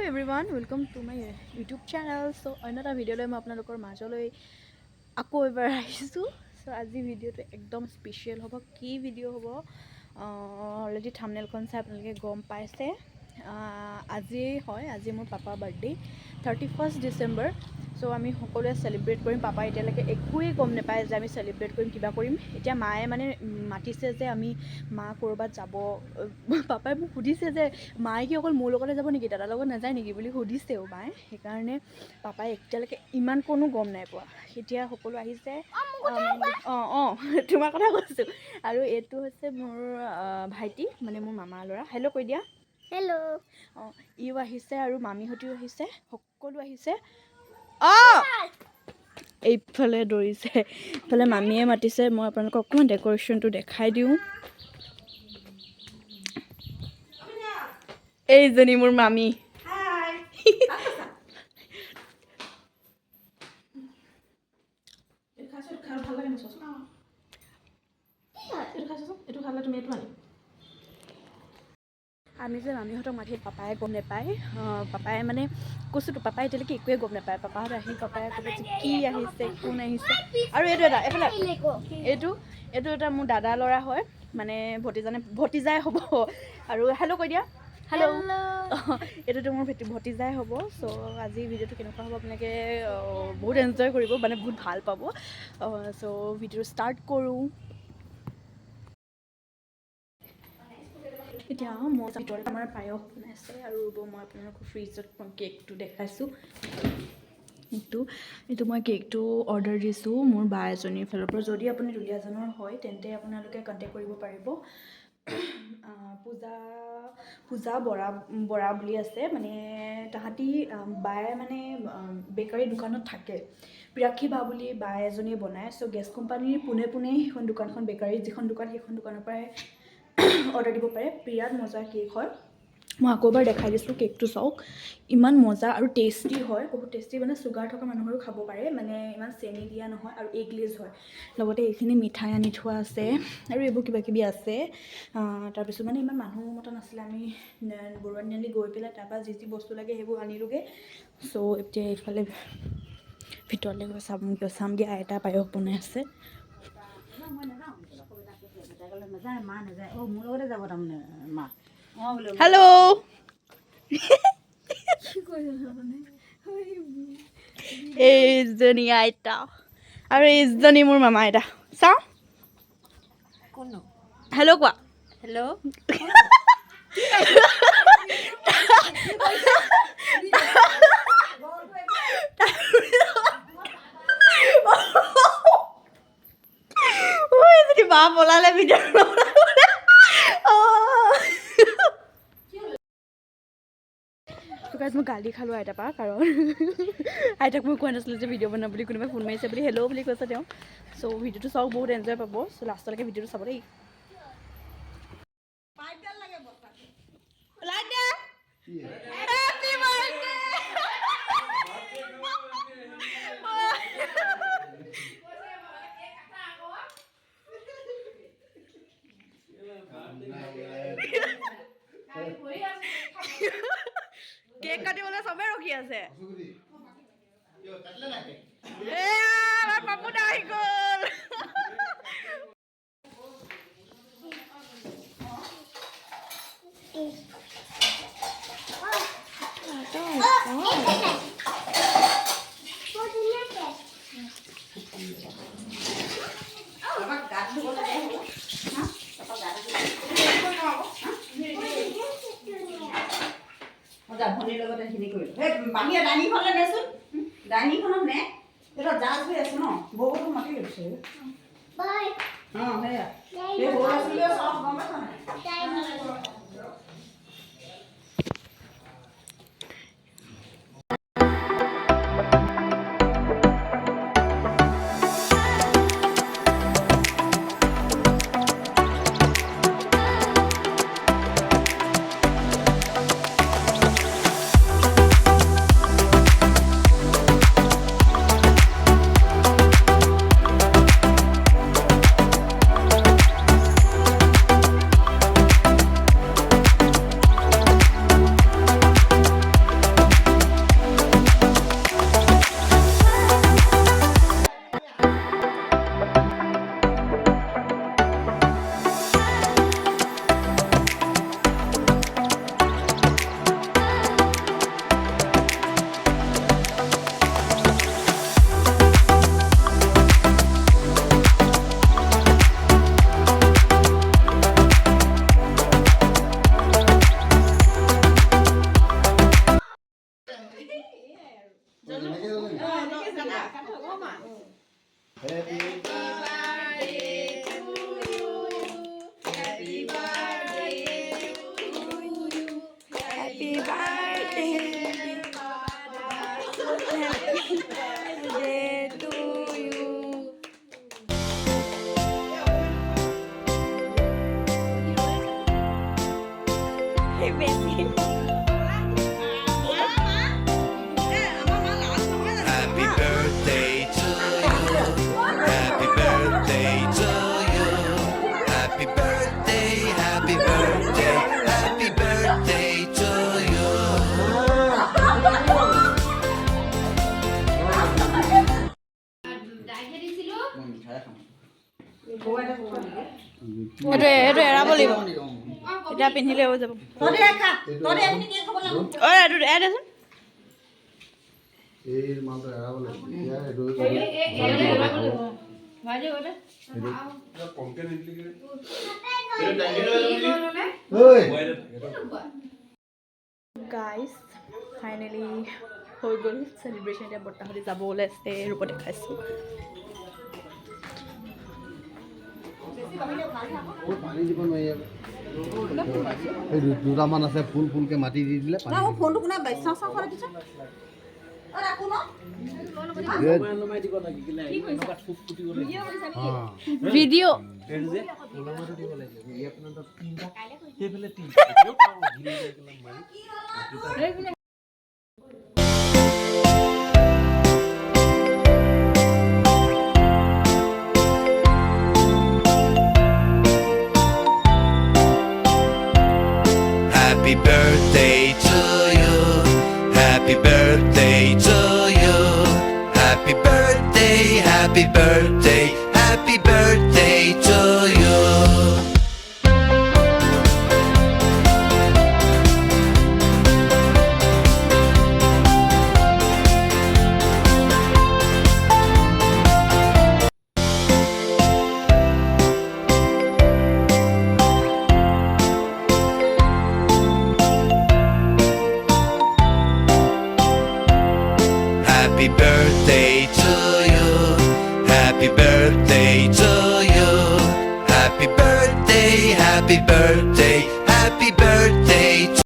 everyone, welcome to my YouTube channel. So another video লৈ মই আপোনালোকৰ মাজলৈ আকৌ এবাৰ আহিছো. So আজি ভিডিওটো একদম স্পেশাল হ'ব। কি ভিডিও হ'ব? অলৰেডি থাম্বনেলখন চাই আপোনালোকে গম পাইছে। আজি মোৰ পাপাৰ বাৰ্থডে 31st ডিসেম্বৰ। সো আমি সকলোৱে সেলিব্ৰেট কৰিম। পাপা এতিয়ালৈকে একোৱে গম নাপায় যে আমি সেলিব্ৰেট কৰিম কিবা কৰিম। এতিয়া মায়ে মানে মাতিছে যে আমি মা কৰবাত যাব। পাপাই মোক সুধিছে যে মায়ে কি অকল মোৰ লগতে যাব নেকি, দাদাৰ লগত নাযায় নেকি বুলি সুধিছেও মায়ে। সেইকাৰণে পাপাই এতিয়ালৈকে ইমান কোনো গম নাই পোৱা। এতিয়া সকলো আহিছে। তোমাৰ কথা কৈছোঁ। আৰু এইটো হৈছে মোৰ ভাইটি, মানে মোৰ মামাৰ ল'ৰা। হেল্ল' কৈ দিয়া। হেল্ল'। ইও আহিছে আৰু মামীহঁতিও আহিছে, সকলো আহিছে। এইফালে দৌৰিছে, এইফালে মামীয়ে মাতিছে। মই আপোনালোকক অকণমান ডেক'ৰেশ্যনটো দেখাই দিওঁ। এইজনী মোৰ মামী। আমি যে মামীহঁতক মাতি পাপাই গম নাপায়। পাপাই মানে কৈছোঁতো, পাপাই এতিয়ালৈকে একোৱে গম নাপায়। পাপাহঁত আহি পাপাই ক'ব যে কি আহিছে কোন আহিছে। আৰু এইটো এইফালে এইটো এটা মোৰ দাদা ল'ৰা হয়, মানে ভতিজাই হ'ব। আৰু হেল্ল' কৈ দিয়া। হেল্ল'। এইটোতো মোৰ ভতিজাই হ'ব। চ' আজি ভিডিঅ'টো কেনেকুৱা হ'ব আপোনালোকে বহুত এনজয় কৰিব, মানে বহুত ভাল পাব। চ' ভিডিঅ'টো ষ্টাৰ্ট কৰোঁ। এতিয়া মই ভিতৰত আমাৰ পায়স বনাইছে আৰু মই আপোনালোকক ফ্ৰিজত মই কেকটো দেখাইছোঁ। এইটো মই কেকটো অৰ্ডাৰ দিছোঁ মোৰ বা এজনীৰ ফালৰ পৰা। যদি আপুনি দুলীয়াজানৰ হয় তেন্তে আপোনালোকে কণ্টেক্ট কৰিব পাৰিব। পূজা বৰা বুলি আছে, মানে তাহাঁতি বায়ে মানে বেকাৰী দোকানত থাকে। প্ৰিয়াক্ষী বা বুলি বা এজনীয়ে বনায়। চ' গেছ কোম্পানীৰ পোনে সেইখন দোকানখন, বেকাৰীত যিখন দোকান সেইখন দোকানৰ পৰাই অৰ্ডাৰ দিব পাৰে। বিৰাট মজা কেক হয়। মই আকৌ এবাৰ দেখাই দিছোঁ। কেকটো চাওক, ইমান মজা আৰু টেষ্টি হয়, বহুত টেষ্টি। মানে চুগাৰ থকা মানুহৰো খাব পাৰে, মানে ইমান চেনি দিয়া নহয় আৰু এগলেছ হয়। লগতে এইখিনি মিঠাই আনি থোৱা আছে আৰু এইবোৰ কিবাকিবি আছে। তাৰপিছত মানে ইমান মানুহ মতা নাছিলে, আমি বৰুৱা তিনিআলি গৈ পেলাই তাৰপৰা যি বস্তু লাগে সেইবোৰ আনিলোগৈ। চ' এতিয়া এইফালে ভিতৰলৈ গৈ চামগৈ। আইতা পায়স বনাই আছে। হেল্ল'। এইজনী আইতা আৰু এইজনী মোৰ মামা আইতা। চাওঁ হেল্ল' কোৱা। হেল্ল'। যদি বা পলালে ভিতৰত। মই গালি খালোঁ আইতাৰ পৰা, কাৰণ আইতাক মই কোৱা নাছিলোঁ যে ভিডিঅ' বনাম বুলি। কোনোবাই ফোন মাৰিছে বুলি হেল্ল' বুলি কৈছে তেওঁ। চ' ভিডিঅ'টো চাওক, বহুত এনজয় পাব। চ' লাষ্টলৈকে ভিডিঅ'টো চাব দেই। কেক কাটিবলৈ চবে ৰখি আছে। আমাৰ পাপু দা আহি গ'ল। ভনীৰ লগত এইখিনি কৰিলোঁ। সেই বাহিৰে ডাইনিংখনলৈ নেচোন, ডাইনিংখনত নে এটা জাজ হৈ আছে ন, বহুতো মাতি গৈছে। সেয়া সেই সৰু ল'ৰা ছোৱালীও চব গম পাইছ নাই। Happy birthday to you. Happy birthday to you. Happy birthday, happy birthday, happy birthday to you. এইটো এৰাব লাগিব এতিয়া পিন্ধিলে হৈ যাব তহঁতে খা তহঁতে এইখিনি কি খাব লাগিব অ' এইটো এৰা দেচোন এই মালটো এৰাব লাগিব এতিয়া গাইজ ফাইনেলি হৈ গ'ল চেলিব্ৰেশ্যন এতিয়া বৰ্তাহঁতে যাব ওলাইছে ৰূপত দেখাইছোঁ পানী দিব নোৱাৰি এই দুটামান আছে ফুল ফুলকে মাটি দি দিলে না মোৰ ফোনটো কোনে চাওঁ চাওঁ কৰি দিছে অ ৰাখো ন video' Happy birthday to you. Happy birthday to you. Happy birthday, happy birthday, happy birthday to you. Happy birthday to you. Happy birthday to you. Happy birthday, happy birthday,